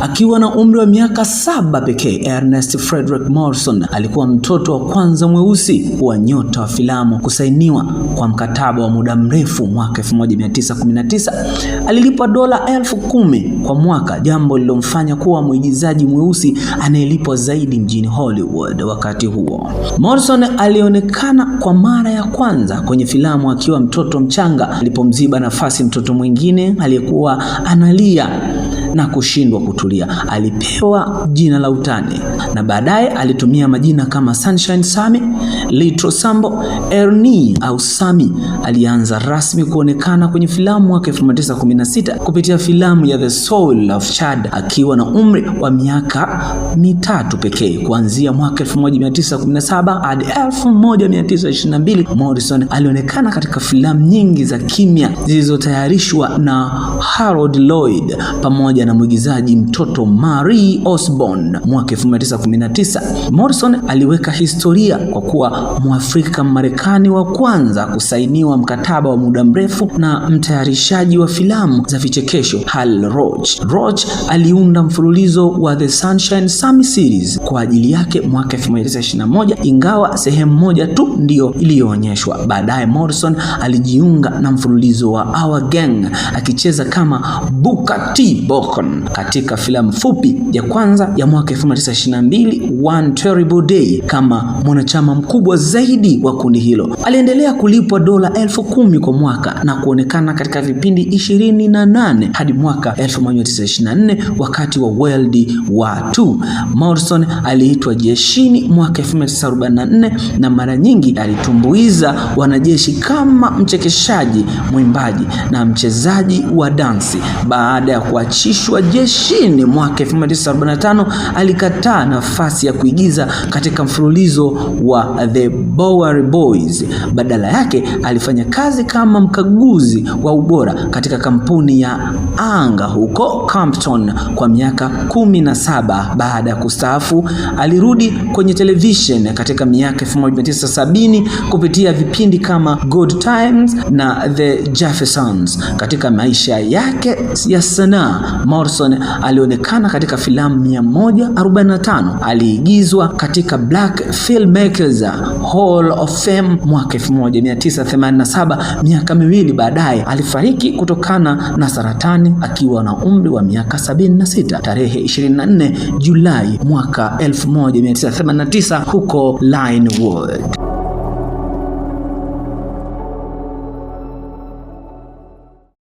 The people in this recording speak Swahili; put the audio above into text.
Akiwa na umri wa miaka 7 pekee, Ernest Frederick Morrison alikuwa mtoto wa kwanza mweusi kuwa nyota wa filamu kusainiwa kwa mkataba wa muda mrefu. Mwaka 1919 alilipwa dola 10,000 kwa mwaka, jambo lilomfanya kuwa mwigizaji mweusi anayelipwa zaidi mjini Hollywood wakati huo. Morrison alionekana kwa mara ya kwanza kwenye filamu akiwa mtoto mchanga, alipomziba nafasi mtoto mwingine aliyekuwa analia na kushindwa kutulia. Alipewa jina la utani na baadaye alitumia majina kama Sunshine Sammy, Little Sambo, Ernie au Sammy. Alianza rasmi kuonekana kwenye filamu mwaka 1916 kupitia filamu ya The Soul of Chad akiwa na umri wa miaka 3 pekee. Kuanzia mwaka 1917 hadi 1922, Morrison alionekana katika filamu nyingi za kimya zilizotayarishwa na Harold Lloyd pamoja na mwigizaji mtoto Marie Osborne. Mwaka 1919, Morrison aliweka historia kwa kuwa Mwafrika Marekani wa kwanza kusainiwa mkataba wa muda mrefu na mtayarishaji wa filamu za vichekesho Hal Roach. Roach aliunda mfululizo wa The Sunshine Sammy series kwa ajili yake mwaka 1921, ingawa sehemu moja tu ndio iliyoonyeshwa. Baadaye Morrison alijiunga na mfululizo wa Our Gang akicheza kama Booker T. Bocon katika filamu fupi ya kwanza ya mwaka 1922 One Terrible Day kama mwanachama mkubwa zaidi wa kundi hilo. Aliendelea kulipwa dola 10,000 kwa mwaka na kuonekana katika vipindi 28 hadi mwaka 1924 wakati wa World War II. Morrison aliitwa jeshini mwaka 1944 na mara nyingi alitumbuiza wanajeshi kama mchekeshaji, mwimbaji na mchezaji wa dansi. Baada ya kuachishwa jeshini mwaka 1945, alikataa nafasi ya kuigiza katika mfululizo wa The Bowery Boys. Badala yake alifanya kazi kama mkaguzi wa ubora katika kampuni ya anga huko Compton kwa miaka 17. Baada ya kustaafu, alirudi kwenye television katika miaka 1970 kupitia vipindi kama Good Times na The Jeffersons. Katika maisha yake ya sanaa, Morrison alionekana katika filamu 145. Aliigizwa katika Black Filmmakers Hall of Fame mwaka 1987. Miaka 2 baadaye alifariki kutokana na saratani akiwa na umri wa miaka 76 tarehe 24 Julai mwaka 1989 huko Linwood.